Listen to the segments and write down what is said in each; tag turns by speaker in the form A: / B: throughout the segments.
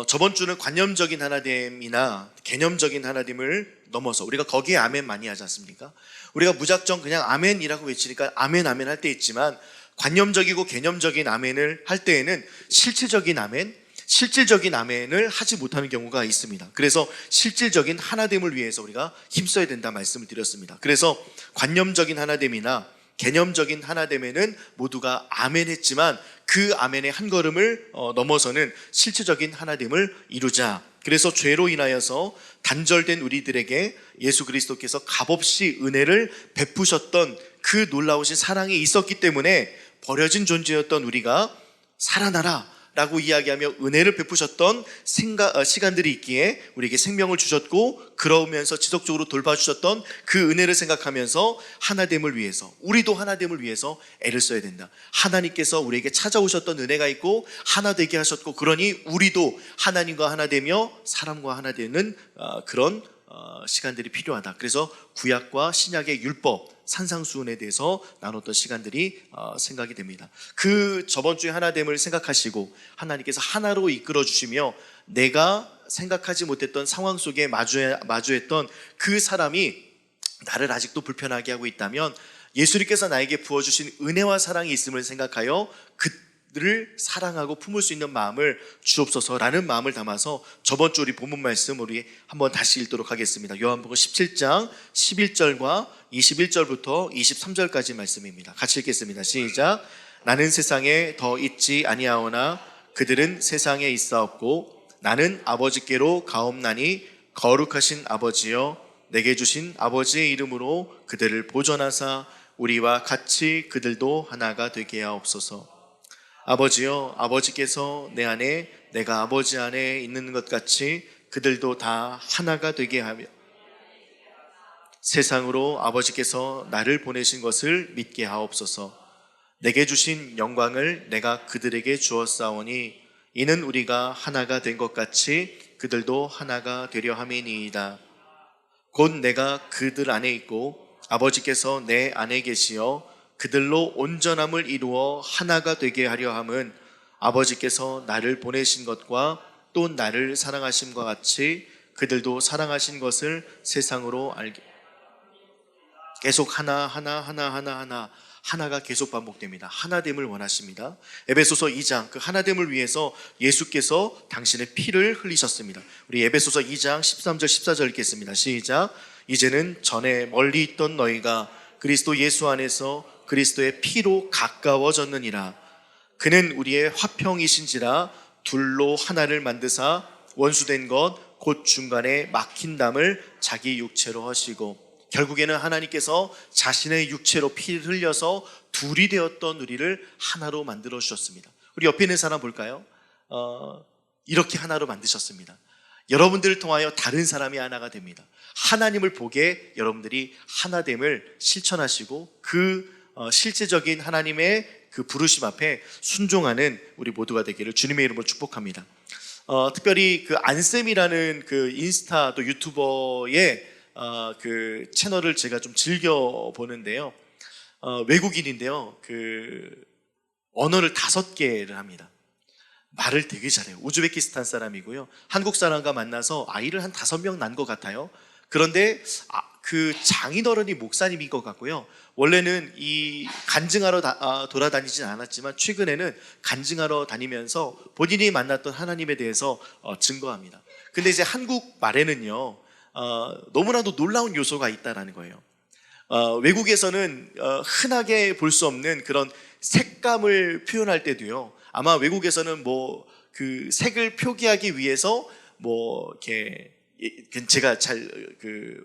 A: 저번 주는 관념적인 하나됨이나 개념적인 하나됨을 넘어서 우리가 거기에 아멘 많이 하지 않습니까? 우리가 무작정 그냥 아멘이라고 외치니까 아멘 아멘 할 때 있지만, 관념적이고 개념적인 아멘을 할 때에는 실질적인 아멘을 하지 못하는 경우가 있습니다. 그래서 실질적인 하나됨을 위해서 우리가 힘써야 된다 말씀을 드렸습니다. 그래서 관념적인 하나됨이나 개념적인 하나됨에는 모두가 아멘 했지만, 그 아멘의 한 걸음을 넘어서는 실질적인 하나됨을 이루자. 그래서 죄로 인하여서 단절된 우리들에게 예수 그리스도께서 값없이 은혜를 베푸셨던 그 놀라우신 사랑이 있었기 때문에 버려진 존재였던 우리가 살아나라 라고 이야기하며 은혜를 베푸셨던 시간들이 있기에 우리에게 생명을 주셨고, 그러면서 지속적으로 돌봐주셨던 그 은혜를 생각하면서 하나됨을 위해서, 우리도 하나됨을 위해서 애를 써야 된다. 하나님께서 우리에게 찾아오셨던 은혜가 있고 하나 되게 하셨고, 그러니 우리도 하나님과 하나 되며 사람과 하나 되는 그런 시간들이 필요하다. 그래서 구약과 신약의 율법, 산상수훈에 대해서 나눴던 시간들이 생각이 됩니다. 그 저번 주에 하나됨을 생각하시고 하나님께서 하나로 이끌어 주시며 내가 생각하지 못했던 상황 속에 마주했던 그 사람이 나를 아직도 불편하게 하고 있다면, 예수님께서 나에게 부어주신 은혜와 사랑이 있음을 생각하여 그들을 사랑하고 품을 수 있는 마음을 주옵소서라는 마음을 담아서 저번 주 우리 본문 말씀 우리 한번 다시 읽도록 하겠습니다. 요한복음 17장 11절과 21절부터 23절까지 말씀입니다. 같이 읽겠습니다. 시작. 나는 세상에 더 있지 아니하오나 그들은 세상에 있사옵고 나는 아버지께로 가옵나니 거룩하신 아버지여, 내게 주신 아버지의 이름으로 그들을 보존하사 우리와 같이 그들도 하나가 되게 하옵소서. 아버지여, 아버지께서 내 안에 내가 아버지 안에 있는 것 같이 그들도 다 하나가 되게 하며 세상으로 아버지께서 나를 보내신 것을 믿게 하옵소서. 내게 주신 영광을 내가 그들에게 주었사오니 이는 우리가 하나가 된 것 같이 그들도 하나가 되려 함이니이다. 곧 내가 그들 안에 있고 아버지께서 내 안에 계시어 그들로 온전함을 이루어 하나가 되게 하려 함은 아버지께서 나를 보내신 것과 또 나를 사랑하심과 같이 그들도 사랑하신 것을 세상으로 알게. 계속 하나가 계속 반복됩니다. 하나됨을 원하십니다. 에베소서 2장 그 하나됨을 위해서 예수께서 당신의 피를 흘리셨습니다. 우리 에베소서 2장 13절 14절 읽겠습니다. 시작. 이제는 전에 멀리 있던 너희가 그리스도 예수 안에서 그리스도의 피로 가까워졌느니라. 그는 우리의 화평이신지라 둘로 하나를 만드사 원수된 것 곧 중간에 막힌 담을 자기 육체로 하시고, 결국에는 하나님께서 자신의 육체로 피를 흘려서 둘이 되었던 우리를 하나로 만들어 주셨습니다. 우리 옆에 있는 사람 볼까요? 이렇게 하나로 만드셨습니다. 여러분들을 통하여 다른 사람이 하나가 됩니다. 하나님을 보게 여러분들이 하나됨을 실천하시고 그 실제적인 하나님의 그 부르심 앞에 순종하는 우리 모두가 되기를 주님의 이름으로 축복합니다. 특별히 그 안쌤이라는 그 인스타 또 유튜버의 그 채널을 제가 좀 즐겨 보는데요. 외국인인데요. 그 언어를 5개를 합니다. 말을 되게 잘해요. 우즈베키스탄 사람이고요. 한국 사람과 만나서 아이를 한 5명 낳은 것 같아요. 그런데 그 장인어른이 목사님인 것 같고요. 원래는 이 간증하러 돌아다니진 않았지만 최근에는 간증하러 다니면서 본인이 만났던 하나님에 대해서 증거합니다. 근데 이제 한국 말에는요, 너무나도 놀라운 요소가 있다라는 거예요. 외국에서는 흔하게 볼 수 없는 그런 색감을 표현할 때도요, 아마 외국에서는 뭐 그 색을 표기하기 위해서 뭐 이렇게, 제가 잘 그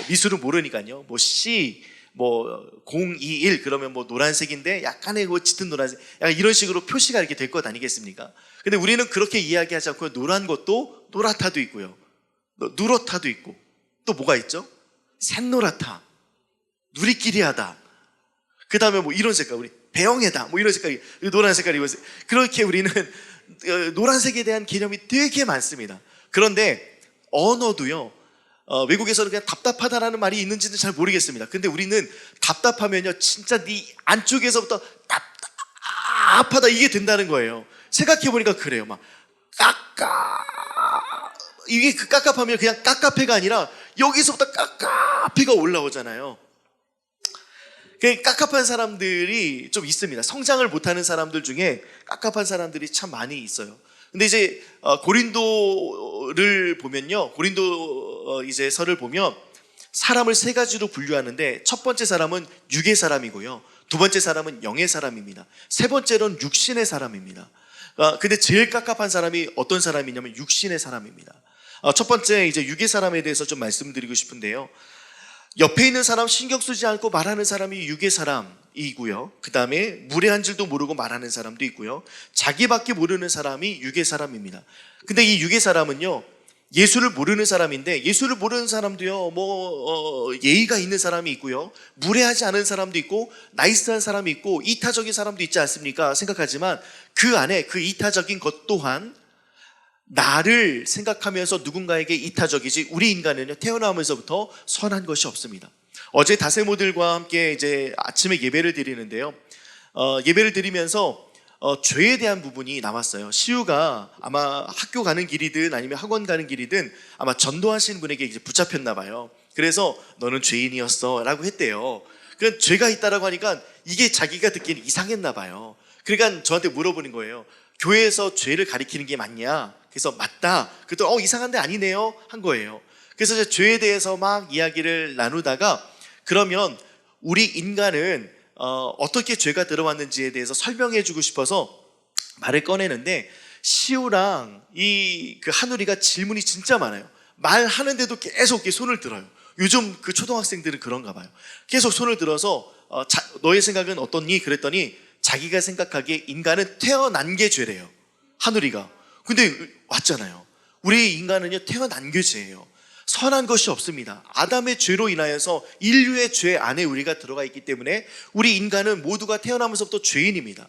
A: 미술을 모르니까요, 뭐 C 뭐 021 그러면 뭐 노란색인데 약간의 그 짙은 노란색, 약간 이런 식으로 표시가 이렇게 될 것 아니겠습니까? 근데 우리는 그렇게 이야기하지 않고 노란 것도 노랗다도 있고요, 누렇다도 있고, 또 뭐가 있죠? 샛노랗다, 누리끼리하다, 그 다음에 뭐 이런 색깔, 우리 배영애다, 뭐 이런 색깔이, 노란 색깔이, 그렇게 우리는 노란색에 대한 개념이 되게 많습니다. 그런데 언어도요, 외국에서는 그냥 답답하다라는 말이 있는지는 잘 모르겠습니다. 근데 우리는 답답하면요, 진짜 네 안쪽에서부터 답답하다 이게 된다는 거예요. 생각해보니까 그래요. 막 깝깝, 이게 그 깝깝하면 그냥 깝깝해가 아니라 여기서부터 깝깝해가 올라오잖아요. 그 깝깝한 사람들이 좀 있습니다. 성장을 못하는 사람들 중에 깝깝한 사람들이 참 많이 있어요. 근데 이제 고린도를 보면요, 고린도 이제 서를 보면 사람을 세 가지로 분류하는데, 첫 번째 사람은 육의 사람이고요, 두 번째 사람은 영의 사람입니다, 세 번째로는 육신의 사람입니다. 근데 제일 깝깝한 사람이 어떤 사람이냐면 육신의 사람입니다. 첫 번째 이제 육의 사람에 대해서 좀 말씀드리고 싶은데요, 옆에 있는 사람 신경 쓰지 않고 말하는 사람이 육의 사람이고요, 그 다음에 물의 한 줄도 모르고 말하는 사람도 있고요, 자기밖에 모르는 사람이 육의 사람입니다. 근데 이 육의 사람은요, 예수를 모르는 사람인데, 예수를 모르는 사람도요, 예의가 있는 사람이 있고요, 무례하지 않은 사람도 있고, 나이스한 사람이 있고, 이타적인 사람도 있지 않습니까? 생각하지만 그 안에 그 이타적인 것 또한 나를 생각하면서 누군가에게 이타적이지, 우리 인간은요, 태어나면서부터 선한 것이 없습니다. 어제 다세모들과 함께 이제 아침에 예배를 드리는데요, 예배를 드리면서 죄에 대한 부분이 나왔어요. 시우가 아마 학교 가는 길이든 아니면 학원 가는 길이든 아마 전도하신 분에게 이제 붙잡혔나 봐요. 그래서 너는 죄인이었어 라고 했대요. 그러니까 죄가 있다라고 하니까 이게 자기가 듣기엔 이상했나 봐요. 그러니까 저한테 물어보는 거예요. 교회에서 죄를 가리키는 게 맞냐? 그래서 맞다. 그랬더니 이상한데 아니네요 한 거예요. 그래서 이제 죄에 대해서 막 이야기를 나누다가, 그러면 우리 인간은 어떻게 죄가 들어왔는지에 대해서 설명해 주고 싶어서 말을 꺼내는데, 시우랑 그 한우리가 질문이 진짜 많아요. 말하는데도 계속 이렇게 손을 들어요. 요즘 그 초등학생들은 그런가 봐요. 계속 손을 들어서 너의 생각은 어떻니? 그랬더니 자기가 생각하기에 인간은 태어난 게 죄래요, 한우리가. 근데 왔잖아요. 우리 인간은요, 태어난 게 죄예요. 선한 것이 없습니다. 아담의 죄로 인하여서 인류의 죄 안에 우리가 들어가 있기 때문에 우리 인간은 모두가 태어나면서부터 죄인입니다.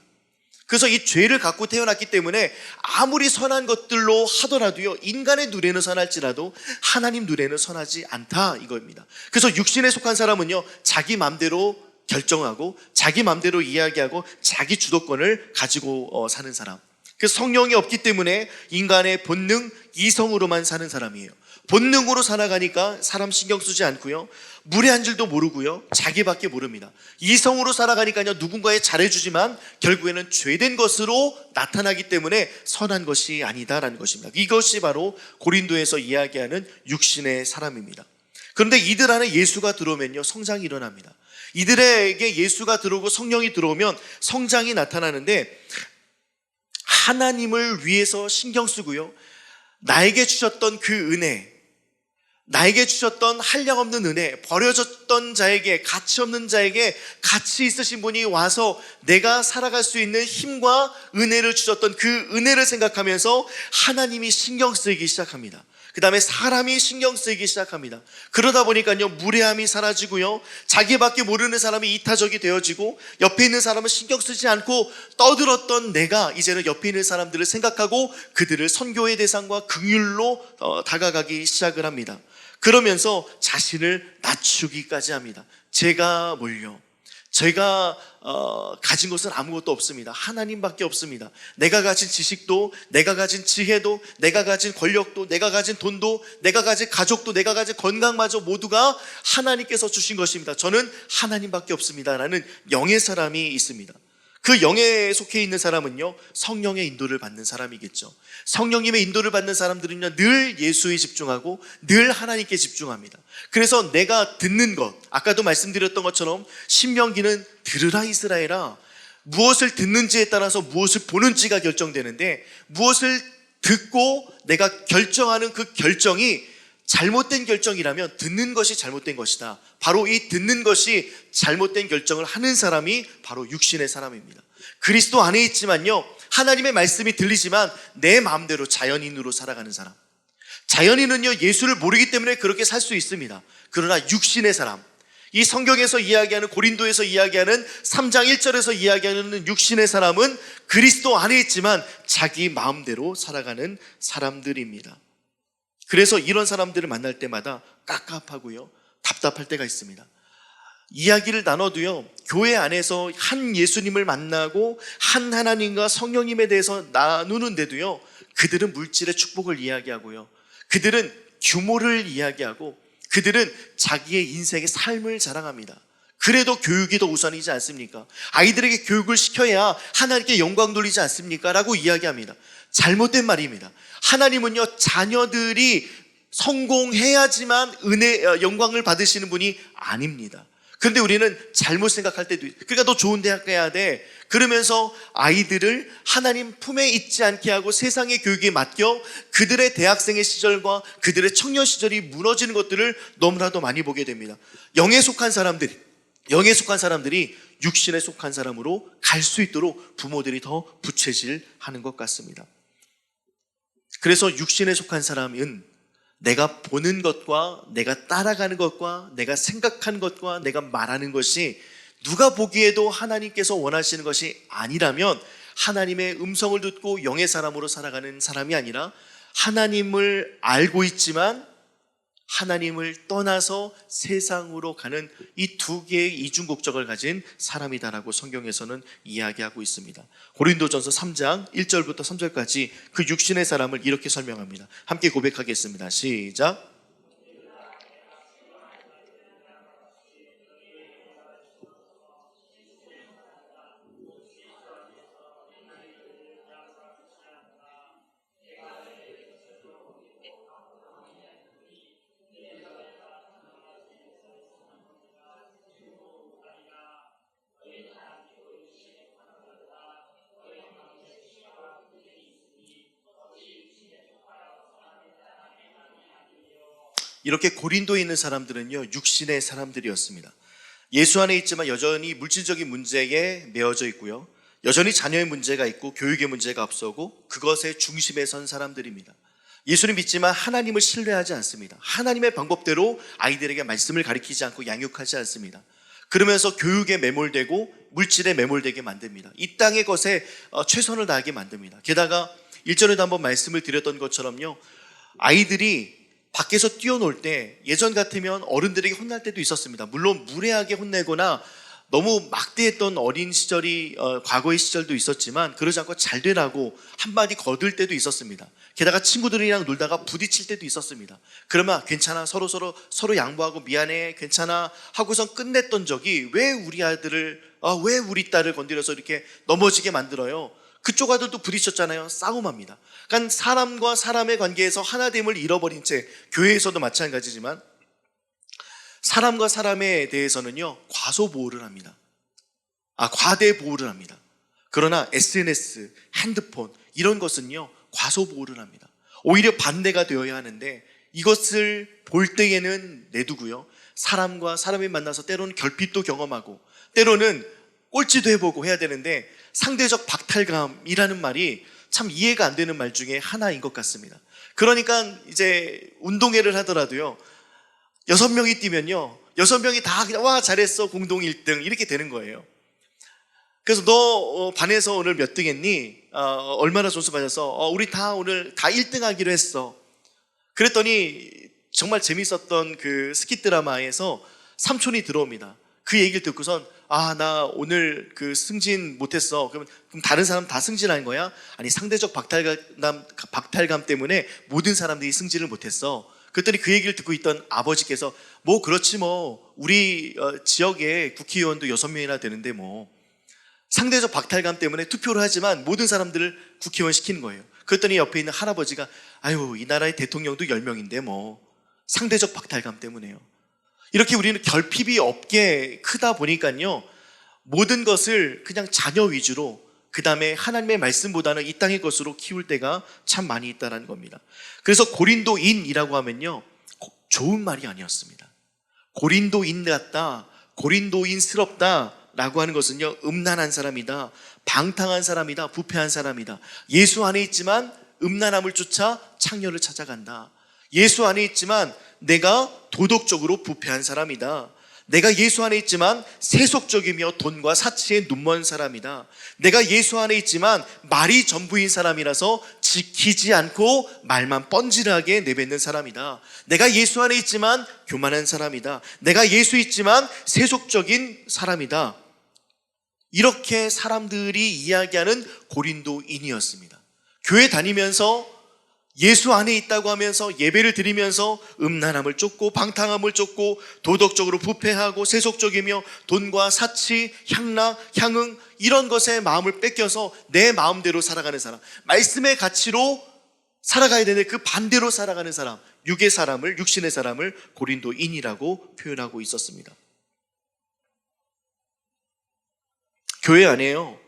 A: 그래서 이 죄를 갖고 태어났기 때문에 아무리 선한 것들로 하더라도요, 인간의 눈에는 선할지라도 하나님 눈에는 선하지 않다 이겁니다. 그래서 육신에 속한 사람은요, 자기 마음대로 결정하고 자기 마음대로 이야기하고 자기 주도권을 가지고 사는 사람. 그래서 성령이 없기 때문에 인간의 본능, 이성으로만 사는 사람이에요. 본능으로 살아가니까 사람 신경 쓰지 않고요, 물의 한 줄도 모르고요, 자기밖에 모릅니다. 이성으로 살아가니까요, 누군가에 잘해주지만 결국에는 죄된 것으로 나타나기 때문에 선한 것이 아니다라는 것입니다. 이것이 바로 고린도에서 이야기하는 육신의 사람입니다. 그런데 이들 안에 예수가 들어오면요, 성장이 일어납니다. 이들에게 예수가 들어오고 성령이 들어오면 성장이 나타나는데, 하나님을 위해서 신경 쓰고요, 나에게 주셨던 그 은혜, 나에게 주셨던 한량없는 은혜, 버려졌던 자에게, 가치 없는 자에게 가치 있으신 분이 와서 내가 살아갈 수 있는 힘과 은혜를 주셨던 그 은혜를 생각하면서 하나님이 신경 쓰이기 시작합니다. 그 다음에 사람이 신경 쓰이기 시작합니다. 그러다 보니까요, 무례함이 사라지고요, 자기밖에 모르는 사람이 이타적이 되어지고, 옆에 있는 사람은 신경 쓰지 않고 떠들었던 내가 이제는 옆에 있는 사람들을 생각하고 그들을 선교의 대상과 긍휼로 다가가기 시작을 합니다. 그러면서 자신을 낮추기까지 합니다. 제가 뭘요? 제가 가진 것은 아무것도 없습니다. 하나님밖에 없습니다. 내가 가진 지식도, 내가 가진 지혜도, 내가 가진 권력도, 내가 가진 돈도, 내가 가진 가족도, 내가 가진 건강마저 모두가 하나님께서 주신 것입니다. 저는 하나님밖에 없습니다 라는 영의 사람이 있습니다. 그 영에 속해 있는 사람은요, 성령의 인도를 받는 사람이겠죠. 성령님의 인도를 받는 사람들은요, 늘 예수에 집중하고 늘 하나님께 집중합니다. 그래서 내가 듣는 것, 아까도 말씀드렸던 것처럼 신명기는 들으라 이스라엘아, 무엇을 듣는지에 따라서 무엇을 보는지가 결정되는데, 무엇을 듣고 내가 결정하는 그 결정이 잘못된 결정이라면 듣는 것이 잘못된 것이다. 바로 이 듣는 것이 잘못된 결정을 하는 사람이 바로 육신의 사람입니다. 그리스도 안에 있지만요, 하나님의 말씀이 들리지만 내 마음대로 자연인으로 살아가는 사람. 자연인은요, 예수를 모르기 때문에 그렇게 살 수 있습니다. 그러나 육신의 사람, 이 성경에서 이야기하는, 고린도에서 이야기하는 3장 1절에서 이야기하는 육신의 사람은 그리스도 안에 있지만 자기 마음대로 살아가는 사람들입니다. 그래서 이런 사람들을 만날 때마다 깝깝하고요, 답답할 때가 있습니다. 이야기를 나눠도요, 교회 안에서 한 예수님을 만나고 한 하나님과 성령님에 대해서 나누는데도요, 그들은 물질의 축복을 이야기하고요, 그들은 규모를 이야기하고, 그들은 자기의 인생의 삶을 자랑합니다. 그래도 교육이 더 우선이지 않습니까? 아이들에게 교육을 시켜야 하나님께 영광 돌리지 않습니까? 라고 이야기합니다. 잘못된 말입니다. 하나님은요, 자녀들이 성공해야지만 영광을 받으시는 분이 아닙니다. 그런데 우리는 잘못 생각할 때도 있어요. 그러니까 너 좋은 대학 가야 돼. 그러면서 아이들을 하나님 품에 있지 않게 하고 세상의 교육에 맡겨 그들의 대학생의 시절과 그들의 청년 시절이 무너지는 것들을 너무나도 많이 보게 됩니다. 영에 속한 사람들이 육신에 속한 사람으로 갈 수 있도록 부모들이 더 부채질하는 것 같습니다. 그래서 육신에 속한 사람은 내가 보는 것과 내가 따라가는 것과 내가 생각하는 것과 내가 말하는 것이 누가 보기에도 하나님께서 원하시는 것이 아니라면 하나님의 음성을 듣고 영의 사람으로 살아가는 사람이 아니라 하나님을 알고 있지만 하나님을 떠나서 세상으로 가는 이 두 개의 이중국적을 가진 사람이다라고 성경에서는 이야기하고 있습니다. 고린도전서 3장 1절부터 3절까지 그 육신의 사람을 이렇게 설명합니다. 함께 고백하겠습니다. 시작. 이렇게 고린도에 있는 사람들은요, 육신의 사람들이었습니다. 예수 안에 있지만 여전히 물질적인 문제에 매어져 있고요, 여전히 자녀의 문제가 있고 교육의 문제가 앞서고 그것의 중심에 선 사람들입니다. 예수를 믿지만 하나님을 신뢰하지 않습니다. 하나님의 방법대로 아이들에게 말씀을 가르치지 않고 양육하지 않습니다. 그러면서 교육에 매몰되고 물질에 매몰되게 만듭니다. 이 땅의 것에 최선을 다하게 만듭니다. 게다가 1절에도 한번 말씀을 드렸던 것처럼요, 아이들이 밖에서 뛰어놀 때 예전 같으면 어른들에게 혼날 때도 있었습니다. 물론 무례하게 혼내거나 너무 막대했던 어린 시절이 과거의 시절도 있었지만 그러지 않고 잘 되라고 한마디 거들 때도 있었습니다. 게다가 친구들이랑 놀다가 부딪힐 때도 있었습니다. 그러면 괜찮아, 서로 양보하고 미안해, 괜찮아 하고선 끝냈던 적이 왜 우리 아들을 왜 우리 딸을 건드려서 이렇게 넘어지게 만들어요? 그쪽 아들도 부딪혔잖아요. 싸움합니다. 그러니까 사람과 사람의 관계에서 하나됨을 잃어버린 채, 교회에서도 마찬가지지만 사람과 사람에 대해서는요, 과소보호를 합니다. 과대보호를 합니다. 그러나 SNS, 핸드폰 이런 것은요, 과소보호를 합니다. 오히려 반대가 되어야 하는데 이것을 볼 때에는 내두고요, 사람과 사람이 만나서 때로는 결핍도 경험하고 때로는 꼴찌도 해보고 해야 되는데 상대적 박탈감이라는 말이 참 이해가 안 되는 말 중에 하나인 것 같습니다. 그러니까 이제 운동회를 하더라도요, 6명이 뛰면요, 6명이 다 그냥 와 잘했어 공동 1등 이렇게 되는 거예요. 그래서 너 반에서 오늘 몇 등 했니? 얼마나 점수 받았어? 우리 다 오늘 다 1등 하기로 했어. 그랬더니 정말 재밌었던 그 스키 드라마에서 삼촌이 들어옵니다. 그 얘기를 듣고선 나 오늘 그 승진 못했어. 그럼 다른 사람 다 승진한 거야? 아니, 상대적 박탈감 때문에 모든 사람들이 승진을 못했어. 그랬더니 그 얘기를 듣고 있던 아버지께서 그렇지 우리 지역에 국회의원도 6명이나 되는데 상대적 박탈감 때문에 투표를 하지만 모든 사람들을 국회의원 시키는 거예요. 그랬더니 옆에 있는 할아버지가 이 나라의 대통령도 10명인데 상대적 박탈감 때문에요. 이렇게 우리는 결핍이 없게 크다 보니까요, 모든 것을 그냥 자녀 위주로, 그 다음에 하나님의 말씀보다는 이 땅의 것으로 키울 때가 참 많이 있다는 겁니다. 그래서 고린도인이라고 하면요, 좋은 말이 아니었습니다. 고린도인 같다, 고린도인스럽다 라고 하는 것은요, 음란한 사람이다, 방탕한 사람이다, 부패한 사람이다. 예수 안에 있지만 음란함을 쫓아 창녀를 찾아간다. 예수 안에 있지만 내가 도덕적으로 부패한 사람이다. 내가 예수 안에 있지만 세속적이며 돈과 사치에 눈먼 사람이다. 내가 예수 안에 있지만 말이 전부인 사람이라서 지키지 않고 말만 뻔질하게 내뱉는 사람이다. 내가 예수 안에 있지만 교만한 사람이다. 내가 예수 있지만 세속적인 사람이다. 이렇게 사람들이 이야기하는 고린도인이었습니다. 교회 다니면서 예수 안에 있다고 하면서 예배를 드리면서 음란함을 쫓고 방탕함을 쫓고 도덕적으로 부패하고 세속적이며 돈과 사치, 향락, 향응 이런 것에 마음을 뺏겨서 내 마음대로 살아가는 사람, 말씀의 가치로 살아가야 되는데 그 반대로 살아가는 사람, 육신의 사람을 고린도인이라고 표현하고 있었습니다. 교회 안에요,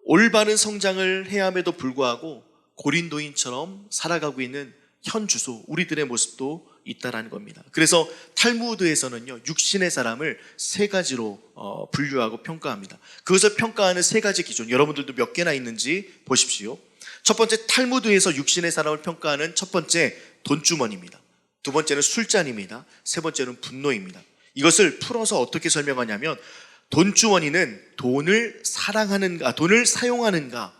A: 올바른 성장을 해야 함에도 불구하고 고린도인처럼 살아가고 있는 현 주소, 우리들의 모습도 있다라는 겁니다. 그래서 탈무드에서는요, 육신의 사람을 세 가지로 분류하고 평가합니다. 그것을 평가하는 세 가지 기준, 여러분들도 몇 개나 있는지 보십시오. 첫 번째, 탈무드에서 육신의 사람을 평가하는 첫 번째, 돈주머니입니다. 두 번째는 술잔입니다. 세 번째는 분노입니다. 이것을 풀어서 어떻게 설명하냐면, 돈주머니는 돈을 사용하는가,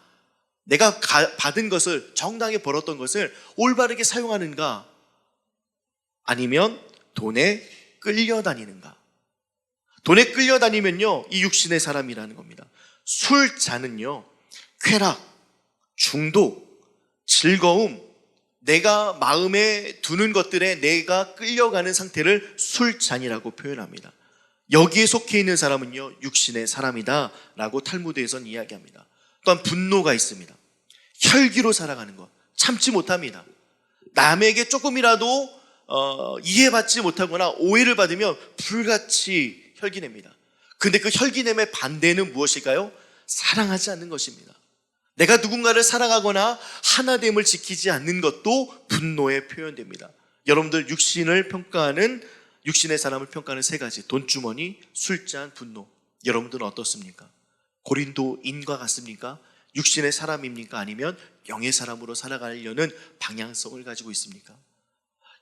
A: 내가 받은 것을, 정당하게 벌었던 것을 올바르게 사용하는가, 아니면 돈에 끌려다니는가. 돈에 끌려다니면요, 이 육신의 사람이라는 겁니다. 술잔은요, 쾌락, 중독, 즐거움, 내가 마음에 두는 것들에 내가 끌려가는 상태를 술잔이라고 표현합니다. 여기에 속해 있는 사람은요, 육신의 사람이다 라고 탈무드에서는 이야기합니다. 또한 분노가 있습니다. 혈기로 살아가는 것, 참지 못합니다. 남에게 조금이라도 이해받지 못하거나 오해를 받으면 불같이 혈기냅니다. 근데 그 혈기냄의 반대는 무엇일까요? 사랑하지 않는 것입니다. 내가 누군가를 사랑하거나 하나됨을 지키지 않는 것도 분노에 표현됩니다. 여러분들 육신의 사람을 평가하는 세 가지, 돈주머니, 술잔, 분노, 여러분들은 어떻습니까? 고린도인과 같습니까? 육신의 사람입니까? 아니면 영의 사람으로 살아가려는 방향성을 가지고 있습니까?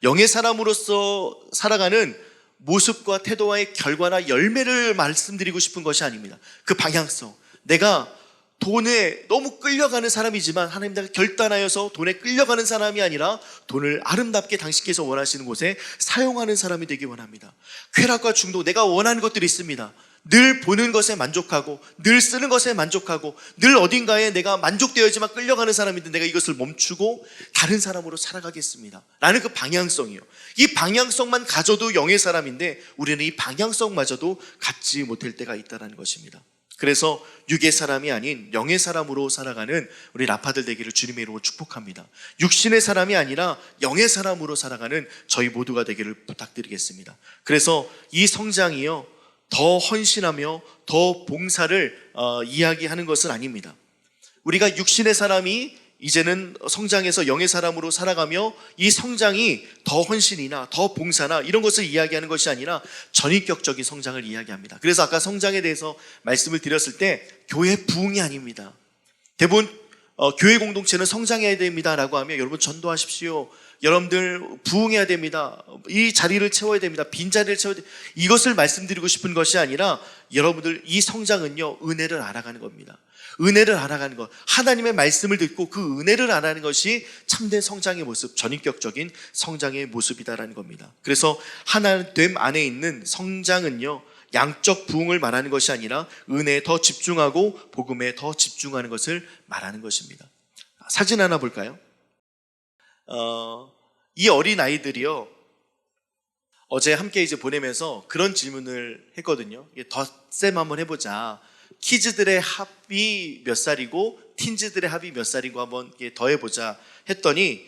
A: 영의 사람으로서 살아가는 모습과 태도와의 결과나 열매를 말씀드리고 싶은 것이 아닙니다. 그 방향성, 내가 돈에 너무 끌려가는 사람이지만 하나님, 내가 결단하여서 돈에 끌려가는 사람이 아니라 돈을 아름답게 당신께서 원하시는 곳에 사용하는 사람이 되기 원합니다. 쾌락과 중독, 내가 원하는 것들이 있습니다. 늘 보는 것에 만족하고, 늘 쓰는 것에 만족하고, 늘 어딘가에 내가 만족되어야지만 끌려가는 사람인데 내가 이것을 멈추고 다른 사람으로 살아가겠습니다 라는 그 방향성이요, 이 방향성만 가져도 영의 사람인데 우리는 이 방향성마저도 갖지 못할 때가 있다는 것입니다. 그래서 육의 사람이 아닌 영의 사람으로 살아가는 우리 라파들 되기를 주님의 이름으로 축복합니다. 육신의 사람이 아니라 영의 사람으로 살아가는 저희 모두가 되기를 부탁드리겠습니다. 그래서 이 성장이요, 더 헌신하며 더 봉사를 이야기하는 것은 아닙니다. 우리가 육신의 사람이 이제는 성장해서 영의 사람으로 살아가며 이 성장이 더 헌신이나 더 봉사나 이런 것을 이야기하는 것이 아니라 전인격적인 성장을 이야기합니다. 그래서 아까 성장에 대해서 말씀을 드렸을 때 교회 부흥이 아닙니다. 대부분 교회 공동체는 성장해야 됩니다 라고 하면, 여러분 전도하십시오, 여러분들 부흥해야 됩니다, 이 자리를 채워야 됩니다, 빈자리를 채워야 됩니다, 이것을 말씀드리고 싶은 것이 아니라 여러분들 이 성장은요, 은혜를 알아가는 겁니다. 은혜를 알아가는 것, 하나님의 말씀을 듣고 그 은혜를 알아가는 것이 참된 성장의 모습, 전인격적인 성장의 모습이다라는 겁니다. 그래서 하나됨 안에 있는 성장은요, 양적 부흥을 말하는 것이 아니라 은혜에 더 집중하고 복음에 더 집중하는 것을 말하는 것입니다. 사진 하나 볼까요? 이 어린 아이들이요, 어제 함께 이제 보내면서 그런 질문을 했거든요. 덧셈 한번 해보자. 키즈들의 합이 몇 살이고 틴즈들의 합이 몇 살이고 한번 더해보자 했더니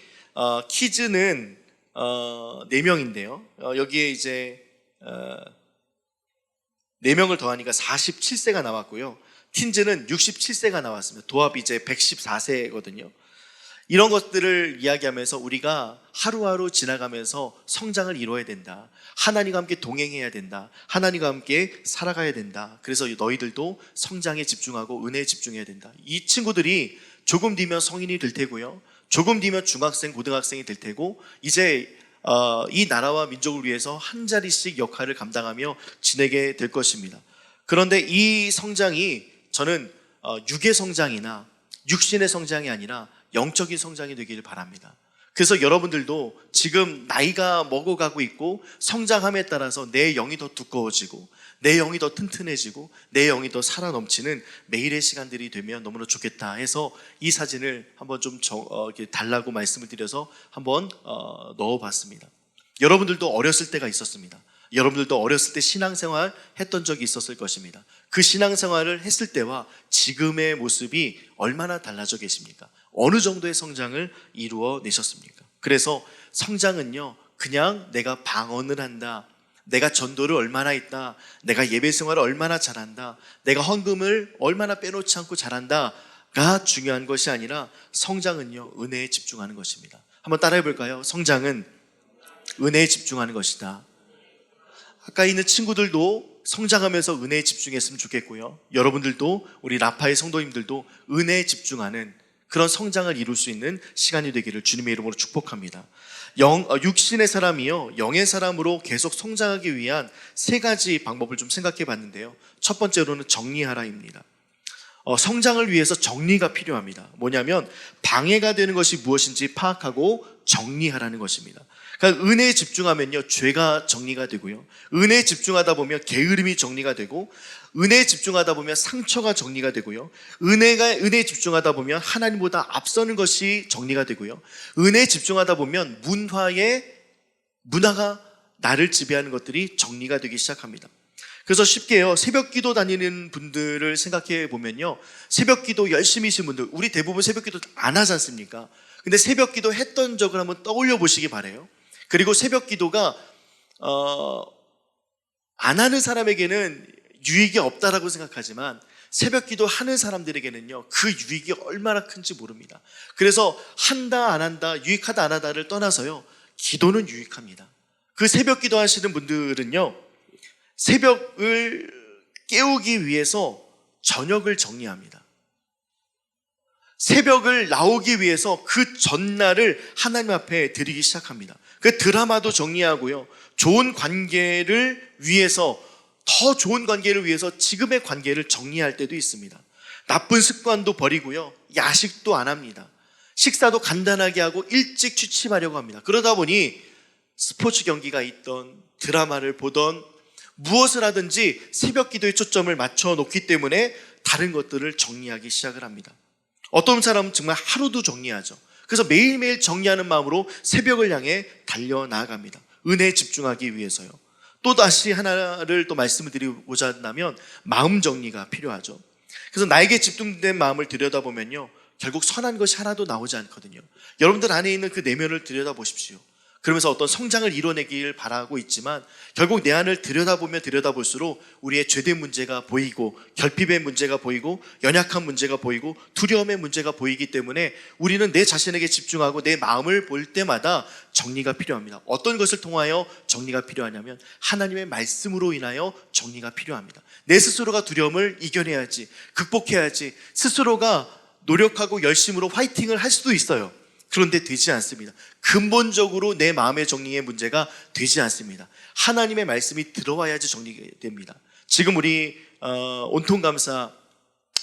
A: 키즈는 4명인데요, 여기에 이제 4명을 더하니까 47세가 나왔고요, 틴즈는 67세가 나왔습니다. 도합이 이제 114세거든요. 이런 것들을 이야기하면서 우리가 하루하루 지나가면서 성장을 이루어야 된다, 하나님과 함께 동행해야 된다, 하나님과 함께 살아가야 된다, 그래서 너희들도 성장에 집중하고 은혜에 집중해야 된다. 이 친구들이 조금 뒤면 성인이 될 테고요, 조금 뒤면 중학생, 고등학생이 될 테고, 이제 이 나라와 민족을 위해서 한 자리씩 역할을 감당하며 지내게 될 것입니다. 그런데 이 성장이 저는 육의 성장이나 육신의 성장이 아니라 영적인 성장이 되기를 바랍니다. 그래서 여러분들도 지금 나이가 먹어가고 있고 성장함에 따라서 내 영이 더 두꺼워지고 내 영이 더 튼튼해지고 내 영이 더 살아 넘치는 매일의 시간들이 되면 너무나 좋겠다 해서 이 사진을 한번 좀 이렇게 달라고 말씀을 드려서 한번 넣어봤습니다. 여러분들도 어렸을 때가 있었습니다. 여러분들도 어렸을 때 신앙생활 했던 적이 있었을 것입니다. 그 신앙생활을 했을 때와 지금의 모습이 얼마나 달라져 계십니까? 어느 정도의 성장을 이루어내셨습니까? 그래서 성장은요, 그냥 내가 방언을 한다, 내가 전도를 얼마나 했다, 내가 예배 생활을 얼마나 잘한다, 내가 헌금을 얼마나 빼놓지 않고 잘한다가 중요한 것이 아니라 성장은요, 은혜에 집중하는 것입니다. 한번 따라해 볼까요? 성장은 은혜에 집중하는 것이다. 가까이 있는 친구들도 성장하면서 은혜에 집중했으면 좋겠고요. 여러분들도 우리 라파의 성도님들도 은혜에 집중하는 그런 성장을 이룰 수 있는 시간이 되기를 주님의 이름으로 축복합니다. 육신의 사람이요, 영의 사람으로 계속 성장하기 위한 세 가지 방법을 좀 생각해 봤는데요. 첫 번째로는 정리하라입니다. 성장을 위해서 정리가 필요합니다. 뭐냐면 방해가 되는 것이 무엇인지 파악하고 정리하라는 것입니다. 그러니까 은혜에 집중하면요, 죄가 정리가 되고요, 은혜에 집중하다 보면 게으름이 정리가 되고, 은혜에 집중하다 보면 상처가 정리가 되고요, 은혜에 집중하다 보면 하나님보다 앞서는 것이 정리가 되고요, 은혜에 집중하다 보면 문화가 나를 지배하는 것들이 정리가 되기 시작합니다. 그래서 쉽게요, 새벽 기도 다니는 분들을 생각해 보면요, 새벽 기도 열심히 하신 분들, 우리 대부분 새벽 기도 안 하지 않습니까? 근데 새벽 기도 했던 적을 한번 떠올려 보시기 바라요. 그리고 새벽 기도가 안 하는 사람에게는 유익이 없다라고 생각하지만 새벽 기도 하는 사람들에게는요, 그 유익이 얼마나 큰지 모릅니다. 그래서 한다 안 한다, 유익하다 안 하다를 떠나서요, 기도는 유익합니다. 그 새벽 기도 하시는 분들은요, 새벽을 깨우기 위해서 저녁을 정리합니다. 새벽을 나오기 위해서 그 전날을 하나님 앞에 드리기 시작합니다. 그 드라마도 정리하고요, 좋은 관계를 위해서, 더 좋은 관계를 위해서 지금의 관계를 정리할 때도 있습니다. 나쁜 습관도 버리고요, 야식도 안 합니다. 식사도 간단하게 하고 일찍 취침하려고 합니다. 그러다 보니 스포츠 경기가 있던 드라마를 보던 무엇을 하든지 새벽 기도에 초점을 맞춰 놓기 때문에 다른 것들을 정리하기 시작을 합니다. 어떤 사람은 정말 하루도 정리하죠. 그래서 매일매일 정리하는 마음으로 새벽을 향해 달려나갑니다. 은혜에 집중하기 위해서요. 또다시 하나를 또 말씀을 드리고자 한다면 마음 정리가 필요하죠. 그래서 나에게 집중된 마음을 들여다보면요, 결국 선한 것이 하나도 나오지 않거든요. 여러분들 안에 있는 그 내면을 들여다보십시오. 그러면서 어떤 성장을 이뤄내길 바라고 있지만 결국 내 안을 들여다보면 들여다볼수록 우리의 죄된 문제가 보이고, 결핍의 문제가 보이고, 연약한 문제가 보이고, 두려움의 문제가 보이기 때문에 우리는 내 자신에게 집중하고 내 마음을 볼 때마다 정리가 필요합니다. 어떤 것을 통하여 정리가 필요하냐면 하나님의 말씀으로 인하여 정리가 필요합니다. 내 스스로가 두려움을 이겨내야지, 극복해야지, 스스로가 노력하고 열심으로 화이팅을 할 수도 있어요. 그런데 되지 않습니다. 근본적으로 내 마음의 정리의 문제가 되지 않습니다. 하나님의 말씀이 들어와야지 정리됩니다. 지금 우리 온통감사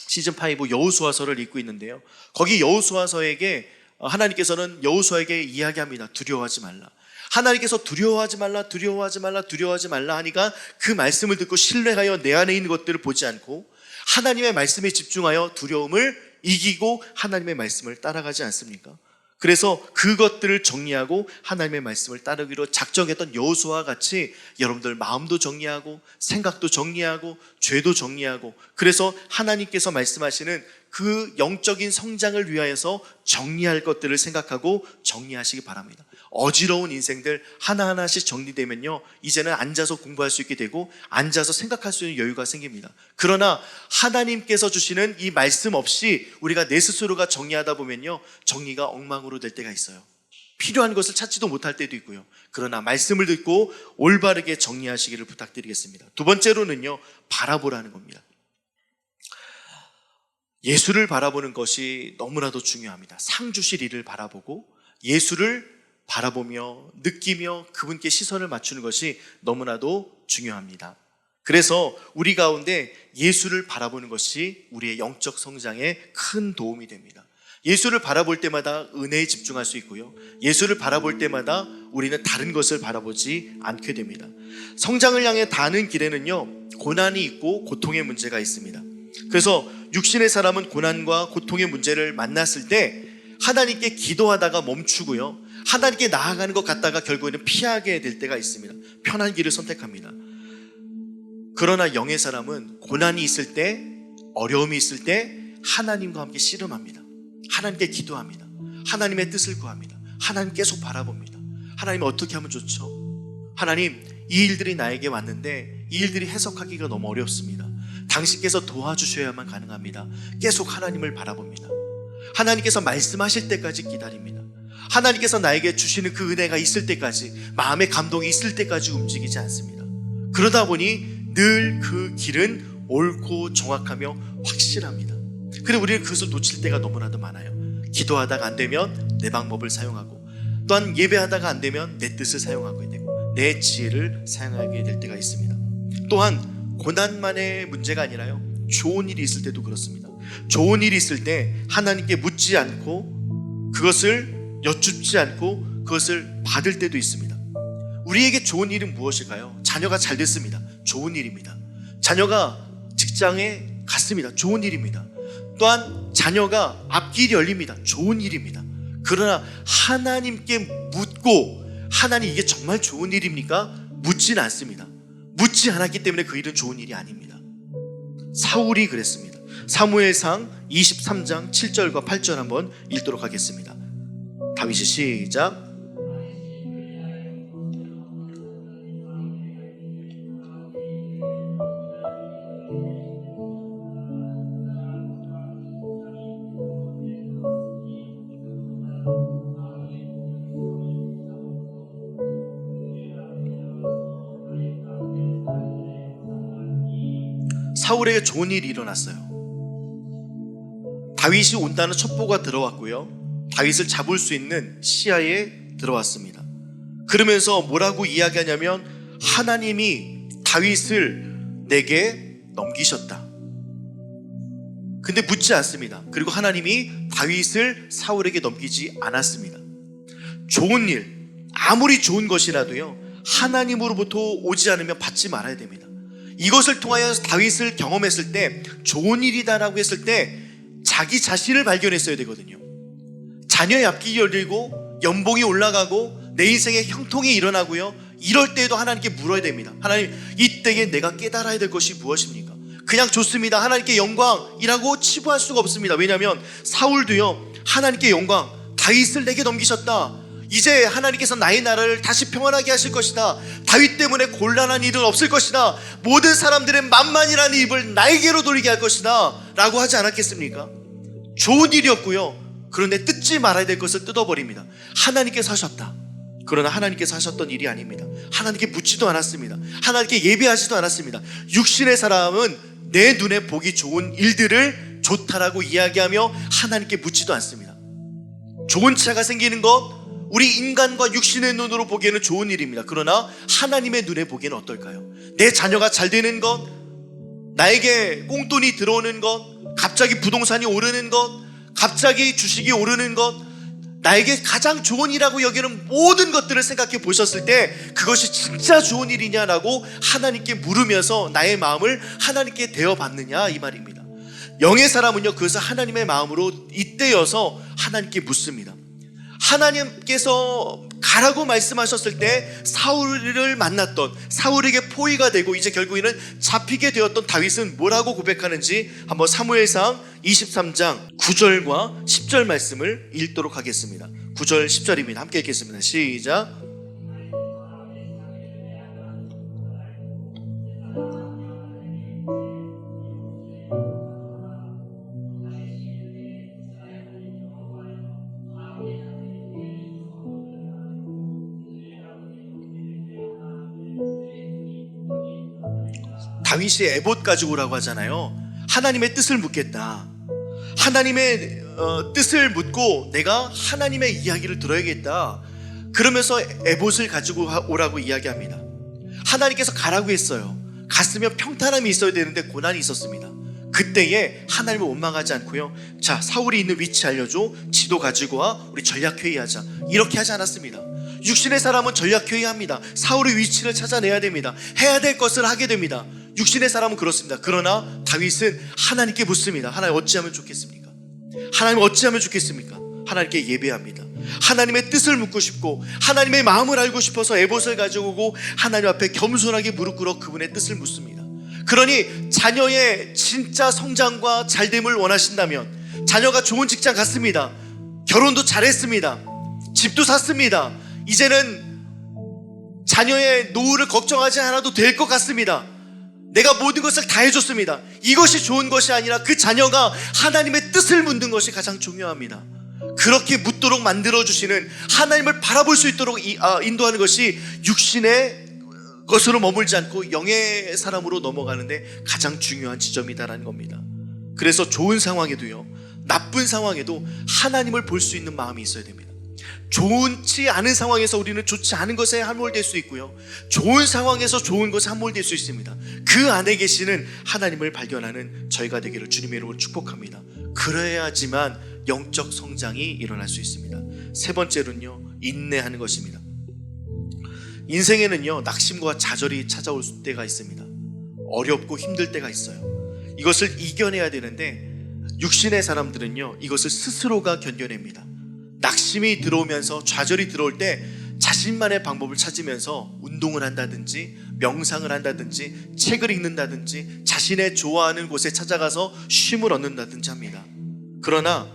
A: 시즌5 여호수아서를 읽고 있는데요, 거기 여호수아서에게 하나님께서는 여호수아에게 이야기합니다. 두려워하지 말라. 하나님께서 두려워하지 말라, 두려워하지 말라, 두려워하지 말라 하니까 그 말씀을 듣고 신뢰하여 내 안에 있는 것들을 보지 않고 하나님의 말씀에 집중하여 두려움을 이기고 하나님의 말씀을 따라가지 않습니까? 그래서 그것들을 정리하고 하나님의 말씀을 따르기로 작정했던 여호수아와 같이 여러분들 마음도 정리하고 생각도 정리하고 죄도 정리하고, 그래서 하나님께서 말씀하시는 그 영적인 성장을 위하여서 정리할 것들을 생각하고 정리하시기 바랍니다. 어지러운 인생들 하나하나씩 정리되면요, 이제는 앉아서 공부할 수 있게 되고 앉아서 생각할 수 있는 여유가 생깁니다. 그러나 하나님께서 주시는 이 말씀 없이 우리가 내 스스로가 정리하다 보면요, 정리가 엉망으로 될 때가 있어요. 필요한 것을 찾지도 못할 때도 있고요. 그러나 말씀을 듣고 올바르게 정리하시기를 부탁드리겠습니다. 두 번째로는요, 바라보라는 겁니다. 예수를 바라보는 것이 너무나도 중요합니다. 상 주실 이를 바라보고 예수를 바라보며 느끼며 그분께 시선을 맞추는 것이 너무나도 중요합니다. 그래서 우리 가운데 예수를 바라보는 것이 우리의 영적 성장에 큰 도움이 됩니다. 예수를 바라볼 때마다 은혜에 집중할 수 있고요, 예수를 바라볼 때마다 우리는 다른 것을 바라보지 않게 됩니다. 성장을 향해 닿는 길에는요, 고난이 있고 고통의 문제가 있습니다. 그래서 육신의 사람은 고난과 고통의 문제를 만났을 때 하나님께 기도하다가 멈추고요, 하나님께 나아가는 것 같다가 결국에는 피하게 될 때가 있습니다. 편한 길을 선택합니다. 그러나 영의 사람은 고난이 있을 때, 어려움이 있을 때 하나님과 함께 씨름합니다. 하나님께 기도합니다. 하나님의 뜻을 구합니다. 하나님 계속 바라봅니다. 하나님 어떻게 하면 좋죠? 하나님, 이 일들이 나에게 왔는데 이 일들이 해석하기가 너무 어렵습니다. 당신께서 도와주셔야만 가능합니다. 계속 하나님을 바라봅니다. 하나님께서 말씀하실 때까지 기다립니다. 하나님께서 나에게 주시는 그 은혜가 있을 때까지, 마음의 감동이 있을 때까지 움직이지 않습니다. 그러다 보니 늘 그 길은 옳고 정확하며 확실합니다. 그리고 우리는 그것을 놓칠 때가 너무나도 많아요. 기도하다가 안 되면 내 방법을 사용하고, 또한 예배하다가 안 되면 내 뜻을 사용하게 되고 내 지혜를 사용하게 될 때가 있습니다. 또한 고난만의 문제가 아니라요, 좋은 일이 있을 때도 그렇습니다. 좋은 일이 있을 때 하나님께 묻지 않고 그것을 여쭙지 않고 그것을 받을 때도 있습니다. 우리에게 좋은 일은 무엇일까요? 자녀가 잘 됐습니다. 좋은 일입니다. 자녀가 직장에 갔습니다. 좋은 일입니다. 또한 자녀가 앞길이 열립니다. 좋은 일입니다. 그러나 하나님께 묻고, 하나님 이게 정말 좋은 일입니까? 묻지는 않습니다. 묻지 않았기 때문에 그 일은 좋은 일이 아닙니다. 사울이 그랬습니다. 사무엘상 23장 7절과 8절 한번 읽도록 하겠습니다. 다윗이 시작. 사울에게 좋은 일이 일어났어요. 다윗이 온다는 첩보가 들어왔고요, 다윗을 잡을 수 있는 시야에 들어왔습니다. 그러면서 뭐라고 이야기하냐면, 하나님이 다윗을 내게 넘기셨다. 근데 묻지 않습니다. 그리고 하나님이 다윗을 사울에게 넘기지 않았습니다. 좋은 일, 아무리 좋은 것이라도요, 하나님으로부터 오지 않으면 받지 말아야 됩니다. 이것을 통하여 다윗을 경험했을 때, 좋은 일이다라고 했을 때 자기 자신을 발견했어야 되거든요. 자녀의 앞길이 열리고 연봉이 올라가고 내 인생에 형통이 일어나고요, 이럴 때에도 하나님께 물어야 됩니다. 하나님, 이때에 내가 깨달아야 될 것이 무엇입니까? 그냥 좋습니다, 하나님께 영광이라고 치부할 수가 없습니다. 왜냐하면 사울도요, 하나님께 영광, 다윗을 내게 넘기셨다, 이제 하나님께서 나의 나라를 다시 평안하게 하실 것이다, 다윗 때문에 곤란한 일은 없을 것이다, 모든 사람들의 만만이라는 입을 나에게로 돌리게 할 것이다 라고 하지 않았겠습니까? 좋은 일이었고요, 그런데 뜯지 말아야 될 것을 뜯어버립니다. 하나님께서 하셨다. 그러나 하나님께서 하셨던 일이 아닙니다. 하나님께 묻지도 않았습니다. 하나님께 예배하지도 않았습니다. 육신의 사람은 내 눈에 보기 좋은 일들을 좋다라고 이야기하며 하나님께 묻지도 않습니다. 좋은 차가 생기는 것, 우리 인간과 육신의 눈으로 보기에는 좋은 일입니다. 그러나 하나님의 눈에 보기에는 어떨까요? 내 자녀가 잘 되는 것, 나에게 꽁돈이 들어오는 것, 갑자기 부동산이 오르는 것, 갑자기 주식이 오르는 것, 나에게 가장 좋은 일이라고 여기는 모든 것들을 생각해 보셨을 때 그것이 진짜 좋은 일이냐라고 하나님께 물으면서 나의 마음을 하나님께 대어받느냐, 이 말입니다. 영의 사람은요, 그것을 하나님의 마음으로 잇대어서 하나님께 묻습니다. 하나님께서 가라고 말씀하셨을 때 사울을 만났던, 사울에게 포위가 되고 이제 결국에는 잡히게 되었던 다윗은 뭐라고 고백하는지 한번 사무엘상 23장 9절과 10절 말씀을 읽도록 하겠습니다. 9절 10절입니다. 함께 읽겠습니다. 시작. 다윗이 에봇 가지고 오라고 하잖아요. 하나님의 뜻을 묻겠다. 하나님의 뜻을 묻고 내가 하나님의 이야기를 들어야겠다. 그러면서 에봇을 가지고 오라고 이야기합니다. 하나님께서 가라고 했어요. 갔으면 평탄함이 있어야 되는데 고난이 있었습니다. 그때에 하나님을 원망하지 않고요, 자, 사울이 있는 위치 알려줘, 지도 가지고 와, 우리 전략회의하자, 이렇게 하지 않았습니다. 육신의 사람은 전략회의합니다. 사울의 위치를 찾아내야 됩니다. 해야 될 것을 하게 됩니다. 육신의 사람은 그렇습니다. 그러나 다윗은 하나님께 묻습니다. 하나님 어찌하면 좋겠습니까? 하나님 어찌하면 좋겠습니까? 하나님께 예배합니다. 하나님의 뜻을 묻고 싶고 하나님의 마음을 알고 싶어서 에봇을 가지고 오고 하나님 앞에 겸손하게 무릎 꿇어 그분의 뜻을 묻습니다. 그러니 자녀의 진짜 성장과 잘됨을 원하신다면, 자녀가 좋은 직장 갔습니다. 결혼도 잘했습니다. 집도 샀습니다. 이제는 자녀의 노후를 걱정하지 않아도 될 것 같습니다. 내가 모든 것을 다 해줬습니다. 이것이 좋은 것이 아니라 그 자녀가 하나님의 뜻을 묻는 것이 가장 중요합니다. 그렇게 묻도록 만들어주시는, 하나님을 바라볼 수 있도록 인도하는 것이 육신의 것으로 머물지 않고 영의 사람으로 넘어가는데 가장 중요한 지점이다라는 겁니다. 그래서 좋은 상황에도요, 나쁜 상황에도 하나님을 볼 수 있는 마음이 있어야 됩니다. 좋지 않은 상황에서 우리는 좋지 않은 것에 함몰될 수 있고요, 좋은 상황에서 좋은 것에 함몰될 수 있습니다. 그 안에 계시는 하나님을 발견하는 저희가 되기를 주님의 이름으로 축복합니다. 그래야지만 영적 성장이 일어날 수 있습니다. 세 번째로는요, 인내하는 것입니다. 인생에는요, 낙심과 좌절이 찾아올 때가 있습니다. 어렵고 힘들 때가 있어요. 이것을 이겨내야 되는데 육신의 사람들은요, 이것을 스스로가 견뎌냅니다. 낙심이 들어오면서, 좌절이 들어올 때 자신만의 방법을 찾으면서 운동을 한다든지 명상을 한다든지 책을 읽는다든지 자신의 좋아하는 곳에 찾아가서 쉼을 얻는다든지 합니다. 그러나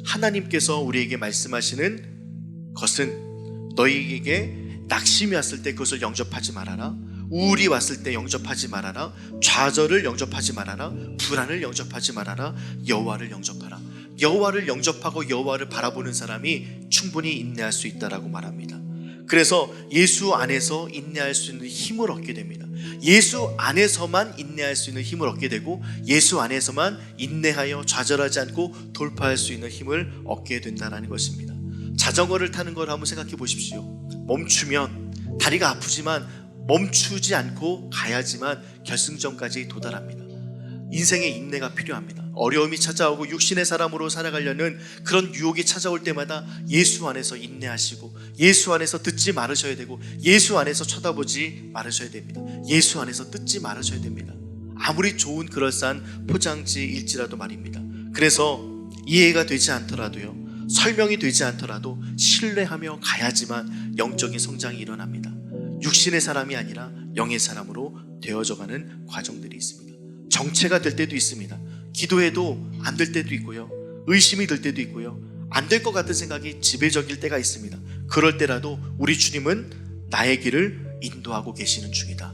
A: 하나님께서 우리에게 말씀하시는 것은, 너희에게 낙심이 왔을 때 그것을 영접하지 말아라, 우울이 왔을 때 영접하지 말아라, 좌절을 영접하지 말아라, 불안을 영접하지 말아라, 여호와를 영접하라. 여호와를 영접하고 여호와를 바라보는 사람이 충분히 인내할 수 있다라고 말합니다. 그래서 예수 안에서 인내할 수 있는 힘을 얻게 됩니다. 예수 안에서만 인내할 수 있는 힘을 얻게 되고, 예수 안에서만 인내하여 좌절하지 않고 돌파할 수 있는 힘을 얻게 된다는 것입니다. 자전거를 타는 걸 한번 생각해 보십시오. 멈추면 다리가 아프지만 멈추지 않고 가야지만 결승점까지 도달합니다. 인생에 인내가 필요합니다. 어려움이 찾아오고 육신의 사람으로 살아가려는 그런 유혹이 찾아올 때마다 예수 안에서 인내하시고, 예수 안에서 듣지 말으셔야 되고, 예수 안에서 쳐다보지 말으셔야 됩니다. 예수 안에서 듣지 말으셔야 됩니다. 아무리 좋은 그럴싸한 포장지일지라도 말입니다. 그래서 이해가 되지 않더라도요, 설명이 되지 않더라도 신뢰하며 가야지만 영적인 성장이 일어납니다. 육신의 사람이 아니라 영의 사람으로 되어져가는 과정들이 있습니다. 정체가 될 때도 있습니다. 기도해도 안 될 때도 있고요, 의심이 들 때도 있고요, 안 될 것 같은 생각이 지배적일 때가 있습니다. 그럴 때라도 우리 주님은 나의 길을 인도하고 계시는 중이다.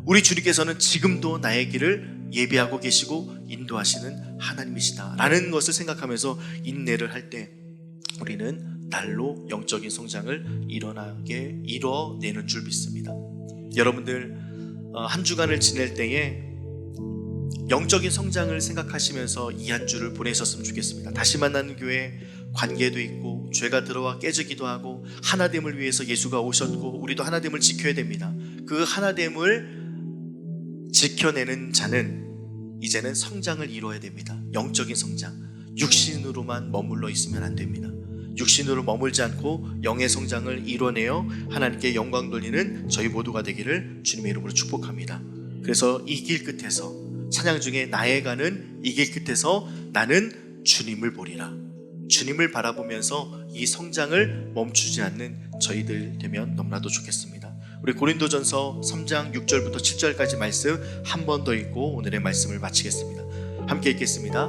A: 우리 주님께서는 지금도 나의 길을 예비하고 계시고 인도하시는 하나님이시다 라는 것을 생각하면서 인내를 할 때 우리는 날로 영적인 성장을 이뤄내는 줄 믿습니다. 여러분들 한 주간을 지낼 때에 영적인 성장을 생각하시면서 이 한 주를 보내셨으면 좋겠습니다. 다시 만나는 교회, 관계도 있고 죄가 들어와 깨지기도 하고, 하나됨을 위해서 예수가 오셨고 우리도 하나됨을 지켜야 됩니다. 그 하나됨을 지켜내는 자는 이제는 성장을 이루어야 됩니다. 영적인 성장, 육신으로만 머물러 있으면 안 됩니다. 육신으로 머물지 않고 영의 성장을 이뤄내어 하나님께 영광 돌리는 저희 모두가 되기를 주님의 이름으로 축복합니다. 그래서 이 길 끝에서, 찬양 중에 나의 가는 이 길 끝에서 나는 주님을 보리라, 주님을 바라보면서 이 성장을 멈추지 않는 저희들 되면 너무나도 좋겠습니다. 우리 고린도전서 3장 6절부터 7절까지 말씀 한 번 더 읽고 오늘의 말씀을 마치겠습니다. 함께 읽겠습니다.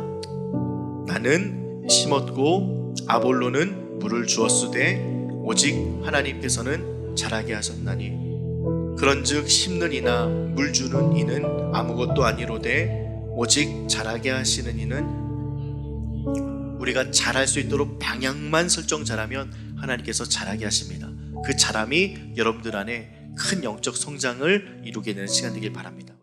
A: 나는 심었고 아볼로는 물을 주었으되 오직 하나님께서는 자라게 하셨나니, 그런즉 심는 이나 물 주는 이는 아무것도 아니로되 오직 자라게 하시는 이는, 우리가 자랄 수 있도록 방향만 설정 잘하면 하나님께서 자라게 하십니다. 그 자람이 여러분들 안에 큰 영적 성장을 이루게 되는 시간 되길 바랍니다.